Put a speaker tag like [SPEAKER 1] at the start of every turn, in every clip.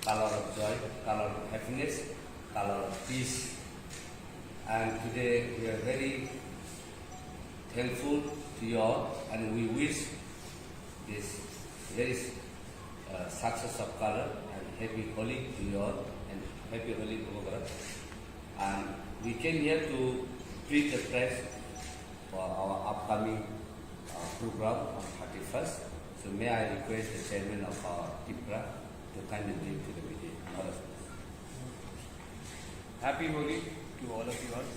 [SPEAKER 1] color of joy, color of happiness, color of peace. And today we are very thankful to you all, and we wish this very success of color and happy Holi to you all, and happy Holi program. And we came here to treat the press for our upcoming program on 31st. So may I request the chairman of our TIPRA to kindly brief to the media.
[SPEAKER 2] Happy Holi to all of you all.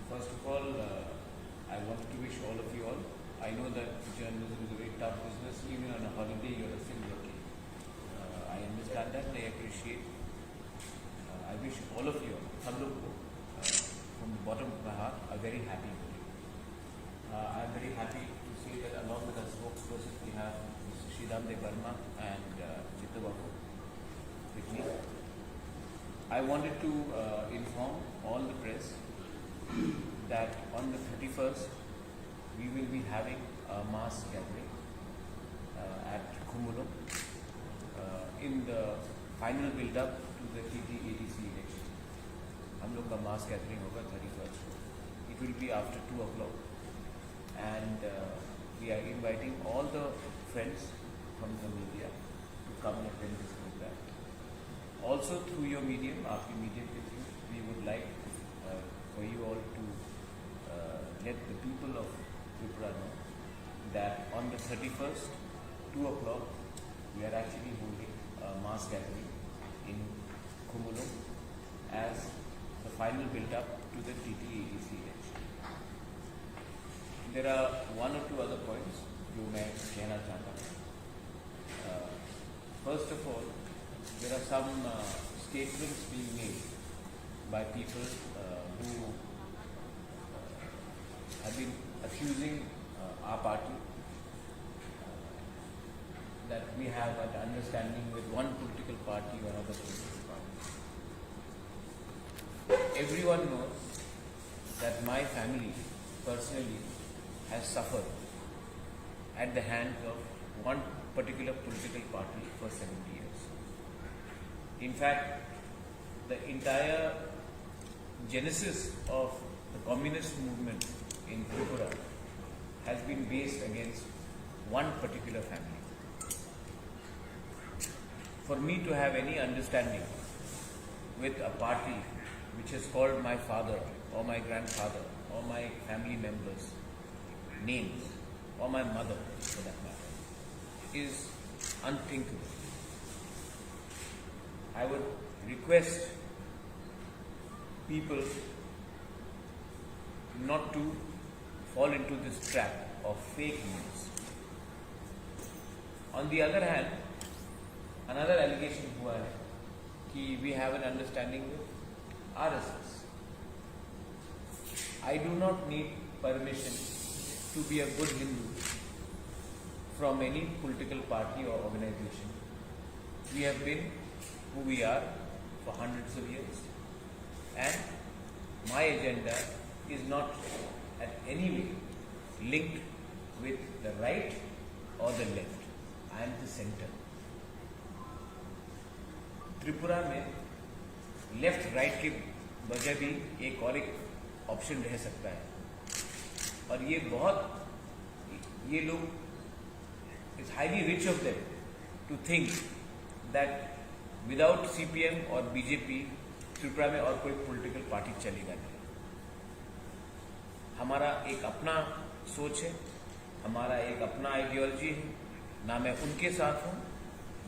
[SPEAKER 2] First of all, I want to wish all of you all. I know that journalism is a very tough business. Even on a holiday, you are still working. I understand that and I appreciate. I wish all of you, from the bottom of my heart, a very happy Holi. I am very happy to say that along with our spokesperson, we have Mr. Sridham De Verma and Chittu Babu with me. I wanted to inform all the press that on the 31st, we will be having a mass gathering at Khumulum in the final build-up to the TT-ADC election. हम लोग का mass gathering होगा 31st. It will be after 2 o'clock, and we are inviting all the friends from the media to come and attend this program. Also, through your medium, after medium with you, we would like for you all to let the people of Tripura know that on the 31st, 2 o'clock, we are actually holding a mass gathering in Khumulum as the final build-up to the TT-ADC election. There are one or two other points जो मैं कहना चाहता हूँ. First of all, there are some statements being made by people who have been accusing our party that we have an understanding with one political party or other political party. Everyone knows that my family personally has suffered at the hands of one particular political party for 70 years. In fact, the entire genesis of the communist movement in Tripura has been based against one particular family. For me to have any understanding with a party which has called my father or my grandfather or my family members names or my mother for that matter is unthinkable. I would request people not to fall into this trap of fake news. On the other hand, another allegation हुआ है कि we have an understanding with RSS. I do not need permission to be a good Hindu from any political party or organization. We have been who we are for hundreds of years, and my agenda is not at any way linked with the right or the left. I am the center. Tripura में left right के बजाय भी एक और एक option रह सकता है, और ये लोग it's highly rich of them to think that without CPM और बीजेपी त्रिपुरा में और कोई पॉलिटिकल पार्टी चलेगा नहीं. हमारा एक अपना सोच है, हमारा एक अपना आइडियोलॉजी है. ना मैं उनके साथ हूँ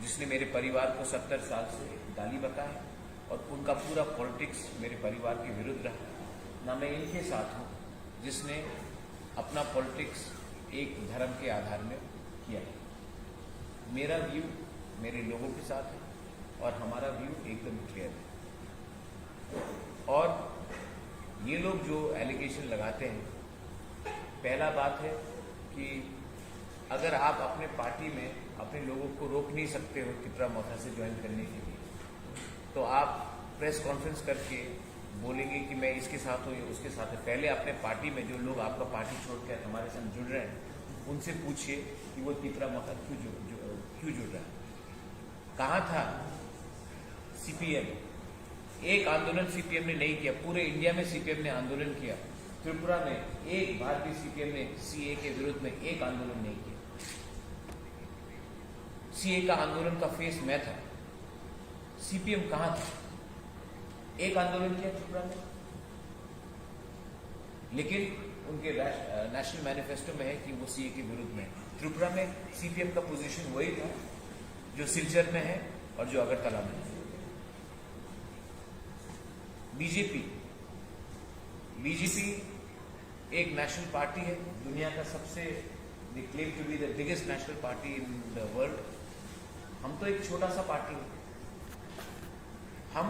[SPEAKER 2] जिसने मेरे परिवार को 70 साल से गाली बकाया और उनका पूरा पॉलिटिक्स मेरे परिवार के विरुद्ध रहा. ना मैं इनके साथ हूँ जिसने अपना पॉलिटिक्स एक धर्म के आधार में किया है. मेरा व्यू मेरे लोगों के साथ है और हमारा व्यू एकदम क्लियर है. और ये लोग जो एलिगेशन लगाते हैं, पहला बात है कि अगर आप अपने पार्टी में अपने लोगों को रोक नहीं सकते हो त्रिपुरा मोर्चा से ज्वाइन करने के लिए, तो आप प्रेस कॉन्फ्रेंस करके बोलेंगे कि मैं इसके साथ हूँ या उसके साथ है. पहले अपने पार्टी में जो लोग आपका पार्टी छोड़कर हमारे साथ जुड़ रहे हैं उनसे पूछिए कि वो त्रिपुरा मोर्चा क्यों जुड़ रहा है. कहाँ था सीपीएम? एक आंदोलन सीपीएम ने नहीं किया, पूरे इंडिया में सीपीएम ने आंदोलन किया। त्रिपुरा में एक भारतीय सीपीएम ने सीए के विरुद्ध में एक आंदोलन नहीं किया। सीए का आंदोलन का फेस मैं था, सीपीएम कहाँ था? एक आंदोलन किया त्रिपुरा में, लेकिन उनके नेशनल मैनिफेस्टो में है कि वो सीए के विरुद्ध में। त्रिपुरा में सीपीएम का पोजीशन वही था जो सिलचर में है और जो अगरतला में है। बीजेपी एक नेशनल पार्टी है, दुनिया का सबसे, they claim to be the biggest national party in the world. हम तो एक छोटा सा पार्टी है। हम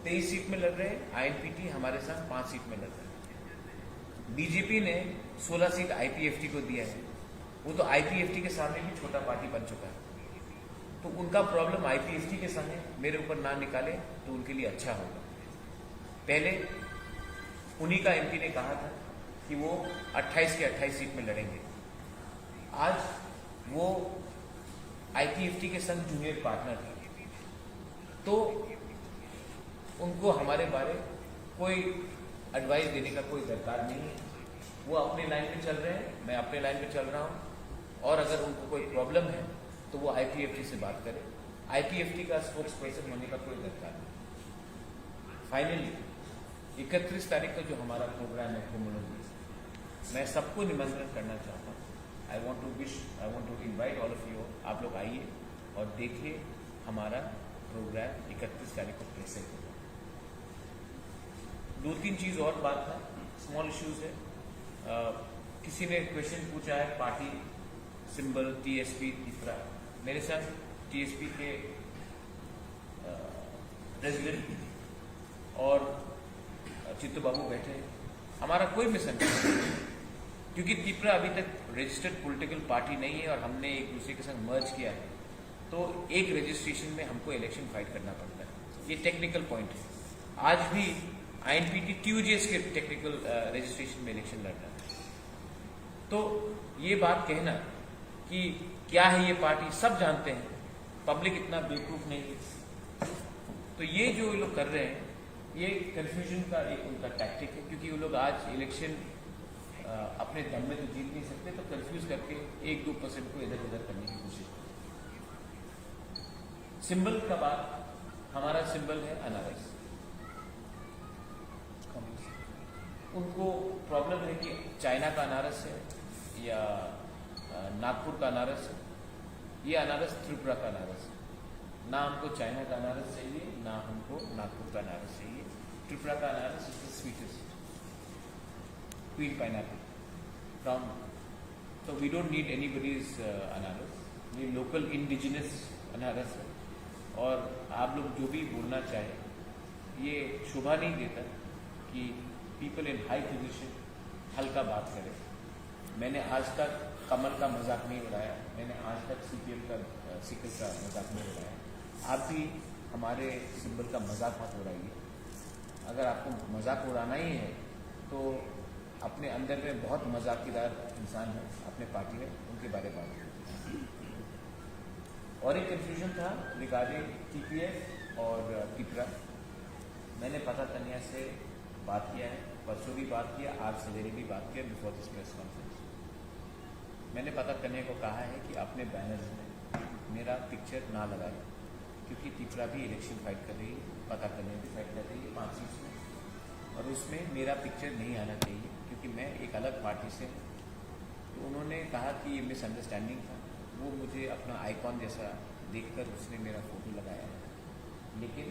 [SPEAKER 2] 23 सीट में लड़ रहे हैं, आईएनपीटी हमारे साथ 5 सीट में लड़ रहे हैं। बीजेपी ने 16 सीट आईपीएफटी को दिया है, वो तो आईपीएफटी के सामने भी छोटा पार्टी बन चुका है। तो उनका प्रॉब्लम आईपीएफटी के सामने मेरे ऊपर ना निकाले तो उनके लिए अच्छा होगा। पहले उन्हीं का एमपी ने कहा था कि वो 28 के 28 सीट में लड़ेंगे। आज वो आईपीएफटी के संग जूनियर पार्टनर है, तो उनको हमारे बारे कोई एडवाइस देने का कोई दरकार नहीं है। वो अपने लाइन पे चल रहे हैं, मैं अपने लाइन पे चल रहा हूँ, और अगर उनको कोई प्रॉब्लम है तो वो आईपीएफटी से बात करें। आईपीएफटी का स्पोक्स पर्सन होने का कोई दरकार नहीं। फाइनली 31 तारीख को जो हमारा प्रोग्राम है कुंभमेला, मैं सबको निमंत्रण करना चाहता हूँ। I want to invite all of you. आप लोग आइए और देखिए हमारा प्रोग्राम 31 तारीख को कैसे होगा। 2-3 चीज़ और बात था, स्मॉल इश्यूज है। किसी ने क्वेश्चन पूछा है पार्टी सिंबल टीएसपी तीसरा। मेरे साथ टीएसपी के प्रेसिडेंट और चित्तू बाबू बैठे हैं। हमारा कोई मिसअंडरस्टैंडिंग, क्योंकि त्रिपुरा अभी तक रजिस्टर्ड पॉलिटिकल पार्टी नहीं है और हमने एक दूसरे के संग मर्ज किया है, तो एक रजिस्ट्रेशन में हमको इलेक्शन फाइट करना पड़ता है। ये टेक्निकल पॉइंट है। आज भी आईएनपीटी टीयूजेएस के टेक्निकल रजिस्ट्रेशन में इलेक्शन लड़ रहा है। तो ये बात कहना कि क्या है ये पार्टी, सब जानते हैं, पब्लिक इतना बेवकूफ नहीं है। तो ये जो लोग कर रहे हैं, ये कंफ्यूजन का एक उनका टैक्टिक है, क्योंकि वो लोग आज इलेक्शन अपने दम में तो जीत नहीं सकते, तो कंफ्यूज करके 1-2% को इधर उधर करने की कोशिश करते हैं। सिंबल का बात, हमारा सिंबल है अनारस। उनको प्रॉब्लम है कि चाइना का अनारस है या नागपुर का अनारस है। ये अनारस त्रिपुरा का अनारस है। ना हमको चाइना का अनारस चाहिए, ना हमको नागपुर का अनारस चाहिए। त्रिपुरा का अनारस is the sweetest, queen pineapple from, तो वी डोंट नीड एनीबडीज अनारस। ये लोकल इंडिजिनस अनारस है। और आप लोग जो भी बोलना चाहे, ये शोभा नहीं देता कि पीपल इन हाई पोजीशन हल्का बात करें। मैंने आज तक कमल का मजाक नहीं उड़ाया, मैंने आज तक सीपीएम का सिकल का मजाक नहीं उड़ाया। आप भी हमारे सिंबल का मजाक मत उड़ाइए। अगर आपको मजाक उड़ाना ही है तो अपने अंदर में बहुत मजाकीदार इंसान है अपने पार्टी में, उनके बारे में बात करें। और एक कंफ्यूजन था रिगार्डिंग टीपीएफ और त्रिपुरा। मैंने पता तनिया से बात किया है, परसों भी बात किया, आज सवेरे भी बात किया बिफोर दिस प्रेस कॉन्फ्रेंस। मैंने पता करने को कहा है कि अपने बैनर्स में मेरा पिक्चर ना लगाए, क्योंकि त्रिपुरा भी इलेक्शन फाइट कर रही है, पता करने भी फाइट कर रही है 5 सीट में, और उसमें मेरा पिक्चर नहीं आना चाहिए क्योंकि मैं एक अलग पार्टी से हूँ। तो उन्होंने कहा कि ये मिसअंडरस्टैंडिंग था। वो मुझे अपना आइकॉन जैसा देखकर उसने मेरा फोटो लगाया है, लेकिन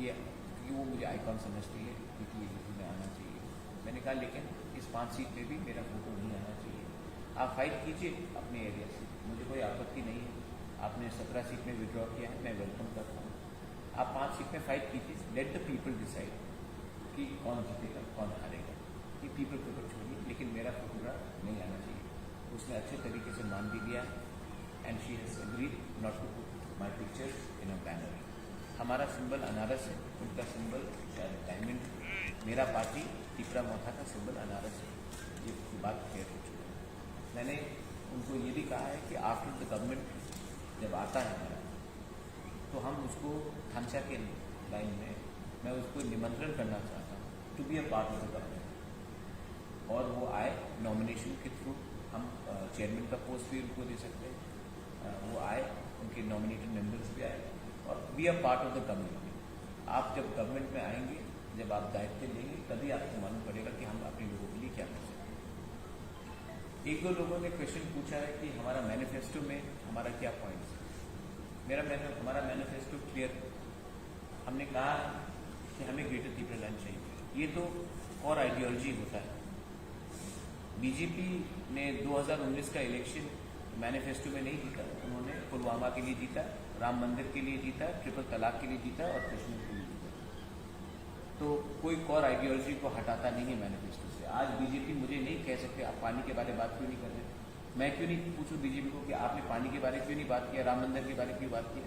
[SPEAKER 2] ये क्योंकि वो मुझे आइकॉन समझती है, क्योंकि ये में आना चाहिए। मैंने कहा लेकिन इस 5 सीट में भी मेरा फोटो नहीं आना चाहिए। आप फाइट कीजिए अपने एरिया से, मुझे कोई आपत्ति नहीं है। आपने 17 सीट में विड्रॉ किया है, मैं वेलकम करता हूँ। आप 5 सीट में फाइट कीजिए, लेट द पीपल डिसाइड कि कौन जीतेगा कौन हारेगा। कि पीपल के ऊपर छोड़िए, लेकिन मेरा फोटोग्राफ नहीं आना चाहिए। उसने अच्छे तरीके से मान भी लिया and she has agreed not to put my picture in a banner. हमारा सिंबल अनारस है, उनका सिंबल शायद डायमंड है। मेरा पार्टी त्रिपुरा मोथा का सिंबल अनारस है। ये बात क्लियर हो चुकी है। मैंने उनको ये भी कहा है कि आफ्टर द गवर्नमेंट जब आता है हमारा, तो हम उसको थानचा के लाइन में मैं उसको निमंत्रण करना चाहता हूँ to be a part of the government, और वो आए नॉमिनेशन के थ्रू। हम चेयरमैन का पोस्ट भी उनको दे सकते हैं, वो आए, उनके नॉमिनेटेड मेंबर्स भी आए और B a part of the government. आप जब गवर्नमेंट में आएंगे, जब आप दायित्व लेंगे, तभी आपको मालूम पड़ेगा कि हम अपने लोगों के लिए क्या कर सकते हैं। एक दो लोगों ने क्वेश्चन पूछा है कि हमारा मैनिफेस्टो में हमारा क्या पॉइंट्स है। हमारा मैनिफेस्टो क्लियर है। हमने कहा कि हमें ग्रेटर तिब्बत चाहिए। ये तो और आइडियोलॉजी होता है। बीजेपी ने 2019 का इलेक्शन मैनिफेस्टो में नहीं जीता, उन्होंने पुलवामा के लिए जीता, राम मंदिर के लिए जीता, ट्रिपल तलाक के लिए जीता और कश्मीर के लिए जीता। तो कोई और आइडियोलॉजी को हटाता नहीं है मैनिफेस्टो से। आज बीजेपी मुझे नहीं कह सकते आप पानी के बारे में बात क्यों नहीं कर रहे। मैं क्यों नहीं पूछूं बीजेपी को कि आपने पानी के बारे में क्यों नहीं बात किया, राम मंदिर के बारे में क्यों बात किया।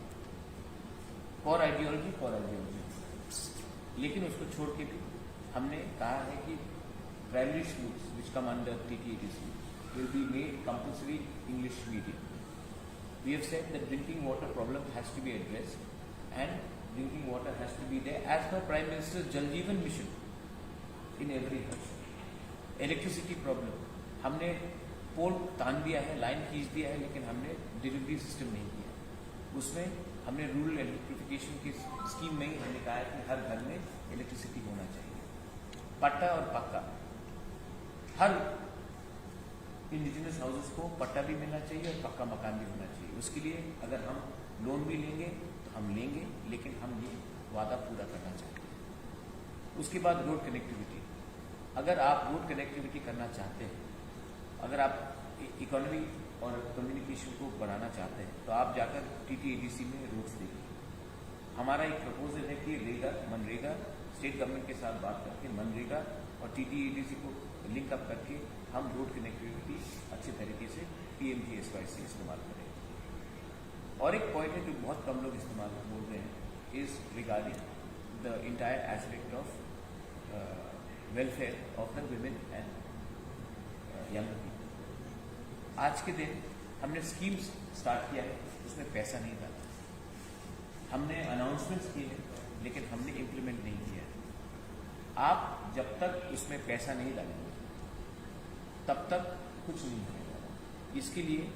[SPEAKER 2] और आइडियोलॉजी। लेकिन उसको छोड़ के भी हमने कहा है कि primary schools which come under TTADC will be made compulsory English medium. We have said that drinking water problem has to be addressed and drinking water has to be there as per Prime Minister's Jal Jeevan Mission in every house. Electricity problem, हमने पोल तान दिया है, line खींच दिया है, लेकिन हमने delivery system नहीं किया। उसमें हमने रूरल इलेक्ट्रिफिकेशन की स्कीम में ही हमने कहा है कि हर घर में इलेक्ट्रिसिटी होना चाहिए। पट्टा और पक्का, हर इंडिजिनस हाउसेस को पट्टा भी मिलना चाहिए और पक्का मकान भी होना चाहिए। उसके लिए अगर हम लोन भी लेंगे तो हम लेंगे, लेकिन हम ये वादा पूरा करना चाहते हैं। उसके बाद रोड कनेक्टिविटी। अगर आप रोड कनेक्टिविटी करना चाहते हैं, अगर आप इकोनॉमी और कम्युनिकेशन को बढ़ाना चाहते हैं, तो आप जाकर TTADC में रोड्स देखिए। हमारा एक प्रपोजल है कि मनरेगा स्टेट गवर्नमेंट के साथ बात करके मनरेगा और TTADC को लिंक अप करके हम रोड कनेक्टिविटी अच्छे तरीके से PMGSY से इस्तेमाल करें। और एक पॉइंट है जो बहुत कम लोग इस्तेमाल बोल रहे हैं, is regarding the entire aspect of welfare of the women and young people. आज के दिन हमने स्कीम्स स्टार्ट किया है, उसमें पैसा नहीं डाला। हमने अनाउंसमेंट्स किए हैं, लेकिन हमने इम्प्लीमेंट नहीं किया है। आप जब तक उसमें पैसा नहीं डालेंगे तब तक कुछ नहीं होगा। इसके लिए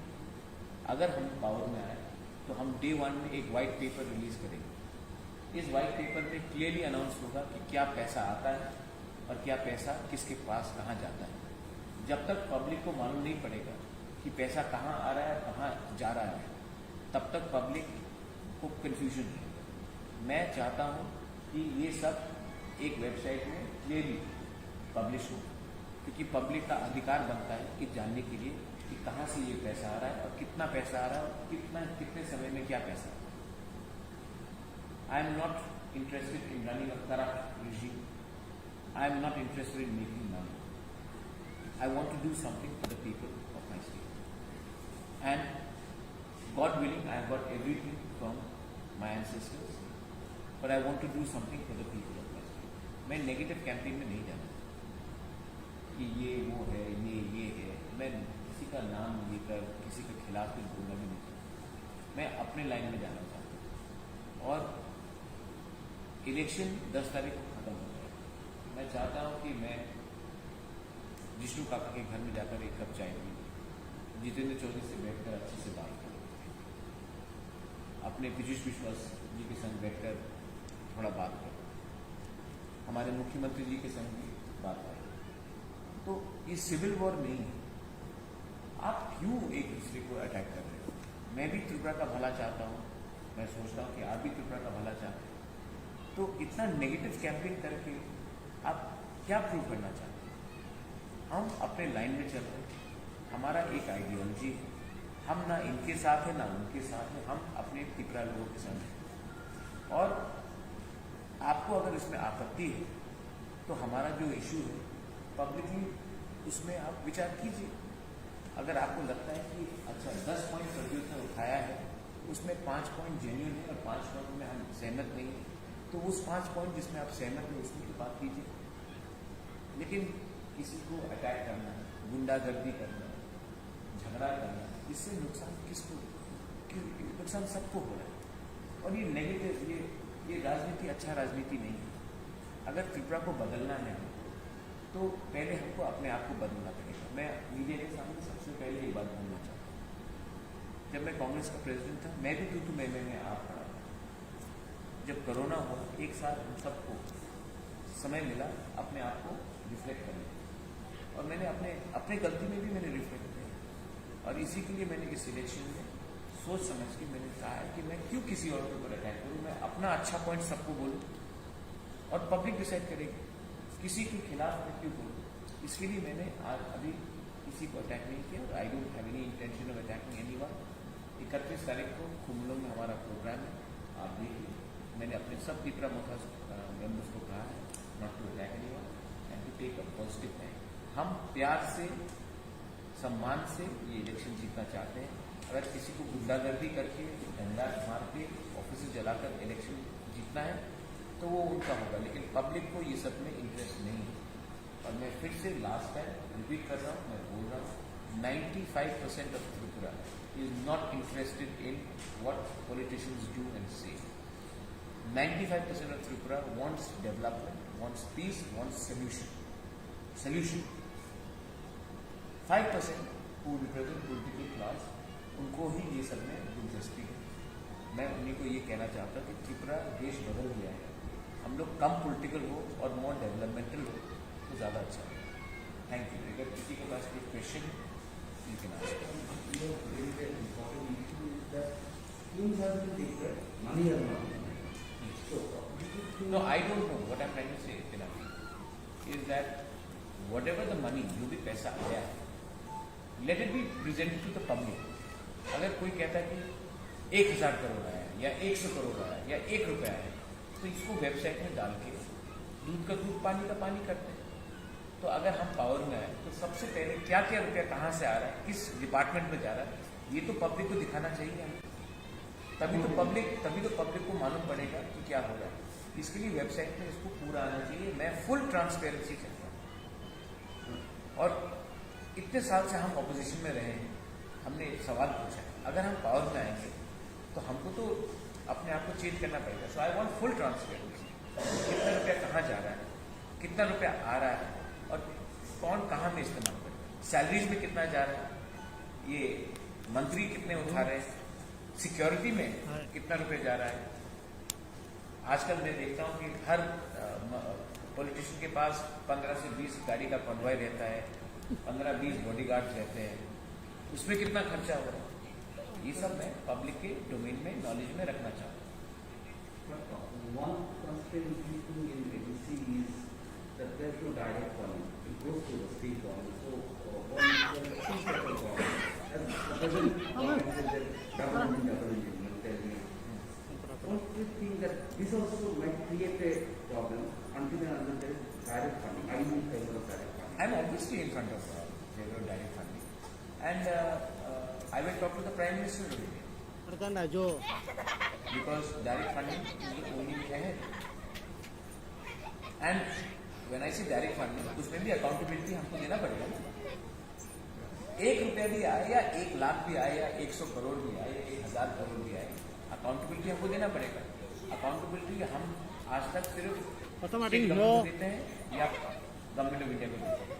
[SPEAKER 2] अगर हम पावर में आए तो हम Day 1 में एक वाइट पेपर रिलीज करेंगे। इस वाइट पेपर में क्लियरली अनाउंस होगा कि क्या पैसा आता है और क्या पैसा किसके पास कहाँ जाता है। जब तक पब्लिक को मालूम नहीं पड़ेगा कि पैसा कहाँ आ रहा है, कहाँ जा रहा है, तब तक पब्लिक को कन्फ्यूजन है। मैं चाहता हूँ कि ये सब एक वेबसाइट में क्लियरली पब्लिश हो, क्योंकि पब्लिक का अधिकार बनता है कि जानने के लिए कि कहाँ से ये पैसा आ रहा है और कितना पैसा आ रहा है और कितने समय में क्या पैसा आ रहा है। I am not interested in running a corrupt regime. I am not interested in making money. I want to do something for the people of my state. And God willing, I have got everything from my ancestors, but I want to do something for the people of my state. मैं negative campaign में नहीं जाना कि ये वो है, ये है। मैं किसी का नाम लेकर किसी के खिलाफ कुछ बोलना भी नहीं चाहता। मैं अपने लाइन में जाना चाहता हूँ। और इलेक्शन 10 तारीख को खत्म हो जाए। मैं चाहता हूँ कि मैं जिष्णु काका के घर में जाकर एक कप चाय पी, जितेंद्र चौधरी से बैठकर अच्छे से बात करूँ, अपने पीयूष विश्वास जी के संग बैठकर थोड़ा बात करूँ, हमारे मुख्यमंत्री जी के संग भी बात करें। तो ये सिविल वॉर नहीं है। आप क्यों एक दूसरे को अटैक कर रहे हो। मैं भी त्रिपुरा का भला चाहता हूँ, मैं सोचता हूँ कि आप भी त्रिपुरा का भला चाहते हैं। तो इतना नेगेटिव कैंपेन करके आप क्या प्रूव करना चाहते हैं। हम अपने लाइन में चल रहे हैं, हमारा एक आइडियोलॉजी है, हम ना इनके साथ हैं ना उनके साथ हैं, हम अपने त्रिपुरा लोगों के साथ हैं। और आपको अगर इसमें आपत्ति है तो हमारा जो इशू है पब्लिकली उसमें आप विचार कीजिए। अगर आपको लगता है कि अच्छा 10 पॉइंट प्रद्युत ने उठाया है, उसमें 5 पॉइंट जेन्युइन है और 5 पॉइंट में हम सहमत नहीं हैं, तो उस 5 पॉइंट जिसमें आप सहमत हैं उसमें की बात कीजिए। लेकिन किसी को अटैक करना, गुंडागर्दी करना, झगड़ा करना, इससे नुकसान किसको, नुकसान सबको हो रहा है। और ये नेगेटिव, ये राजनीति अच्छा राजनीति नहीं है। अगर त्रिपुरा को बदलना है तो पहले हमको अपने आप को बदलना पड़ेगा। मैं मीडिया के सामने सबसे पहले ये बात बोलना चाहता हूँ, जब मैं कांग्रेस का प्रेसिडेंट था, मैं भी तू मैं आप पढ़ा था। जब कोरोना हुआ, एक साल हम सबको समय मिला अपने आप को रिफ्लेक्ट करने, और मैंने अपने गलती में भी मैंने रिफ्लेक्ट किया। और इसी के लिए मैंने इस इलेक्शन में सोच समझ के मैंने कहा है कि मैं क्यों किसी और के ऊपर अटैक करूँ, मैं अपना अच्छा पॉइंट सबको बोलूँ और पब्लिक डिसाइड करेगी, किसी के खिलाफ मैं क्यों बोलूँ। इसके लिए मैंने आज अभी किसी को अटैक नहीं किया, और I don't have any intention of attacking anyone. 31 तारीख को कुमलों में हमारा प्रोग्राम है, आप देखिए। मैंने अपने सब त्रिपुरा मोथास मेंबर्स को कहा है not to attack anyone and to take a positive time. हम प्यार से, सम्मान से ये इलेक्शन जीतना चाहते हैं। अगर किसी को गुंडागर्दी करके, डंडा मार के, ऑफिस जलाकर इलेक्शन जीतना है तो वो उनका होगा, लेकिन पब्लिक को ये सब में इंटरेस्ट नहीं है। और मैं फिर से लास्ट टाइम रिपीट कर रहा हूँ, मैं बोल रहा हूँ, 95% of Tripura is not interested in what politicians do and से। 95% of Tripura wants development, wants peace, wants solution. 5% who represent political class, उनको ही ये सब में दिलचस्पी है। मैं उन्हीं को ये कहना चाहता हूँ कि त्रिपुरा देश बदल गया है, हम लोग कम पॉलिटिकल हो और मोर डेवलपमेंटल हो तो ज़्यादा अच्छा है। Thank you. अगर किसी के पास कोई क्वेश्चन है you can ask. No, I don't know. What I'm trying to say, Pinaki, is that whatever the money, जो भी पैसा आया है, let it be presented to the public. अगर कोई कहता है कि 1000 करोड़ आया है, या 100 करोड़ आया है, या 1 रुपया आया है, तो इसको वेबसाइट में डाल के दूध का दूध, पानी का पानी करते हैं। तो अगर हम पावर में आए तो सबसे पहले क्या क्या रुपया कहाँ से आ रहा है, किस डिपार्टमेंट में जा रहा है, ये तो पब्लिक को दिखाना चाहिए हमें। तभी तो पब्लिक को मालूम पड़ेगा कि क्या हो रहा है। इसके लिए वेबसाइट में इसको पूरा आना चाहिए। मैं फुल ट्रांसपेरेंसी चाहता हूँ। और इतने साल से हम ऑपोजिशन में रहे हैं, हमने एक सवाल पूछा है, अगर हम पावर में आएंगे तो हमको तो अपने आप को चेंज करना पड़ेगा। सो आई वांट फुल ट्रांसपेरेंसी। कितना रुपया कहाँ जा रहा है, कितना रुपया आ रहा है, और कौन कहाँ में इस्तेमाल कर रहा है, सैलरीज में कितना जा रहा है, ये मंत्री कितने उठा रहे हैं, सिक्योरिटी में कितना रुपया जा रहा है। आजकल मैं देखता हूँ कि हर पॉलिटिशियन के पास 15 से 20 गाड़ी का कॉन्वॉय रहता है, 15-20 बॉडीगार्ड्स रहते हैं, उसमें कितना खर्चा हो रहा है। ये सब मैं पब्लिक के डोमेन में, नॉलेज में रखना चाहता हूँ।
[SPEAKER 3] One constraint in ABC is that there is no direct funding. It goes to the state government. So, one is the central government. As the present government is that government don't you think that this also might create a problem until and unless there is direct funding? I am in favor of direct funding.
[SPEAKER 2] I am obviously in front of favor of direct funding, and I will talk to the Prime Minister of India. Because direct funding is the only way ahead. And when I say direct funding, उसमें भी accountability हमको देना पड़ेगा ना। 1 रुपया भी आए, या 1 लाख भी आए, या 100 करोड़ भी आए, या 1000 करोड़ भी आए, अकाउंटेबिलिटी हमको देना पड़ेगा। अकाउंटेबिलिटी हम आज तक सिर्फ स्टेट गवर्नमेंट को देते हैं या गवर्नमेंट ऑफ इंडिया को देते हैं।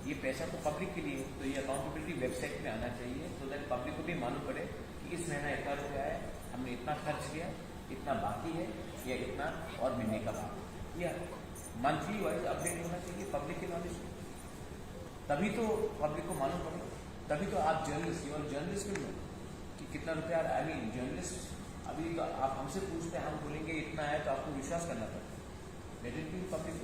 [SPEAKER 2] ये पैसा तो पब्लिक के लिए, तो ये अकाउंटेबिलिटी वेबसाइट में आना चाहिए, सो दैट पब्लिक को भी मालूम पड़े कि इस महीना इतना रुपया है, हमने इतना खर्च किया, इतना बाकी है, या इतना और मिलने का बाकी। या मंथली वाइज अपडेट होना चाहिए पब्लिक के नॉलेज में, तभी तो पब्लिक को मालूम पड़ेगा। तभी तो आप जर्नलिस्ट भी हो कि कितना रुपया। आई मीन जर्नलिस्ट अभी तो आप हमसे पूछते हैं, हम बोलेंगे इतना है, तो आपको विश्वास करना पड़ता है। Let it be public.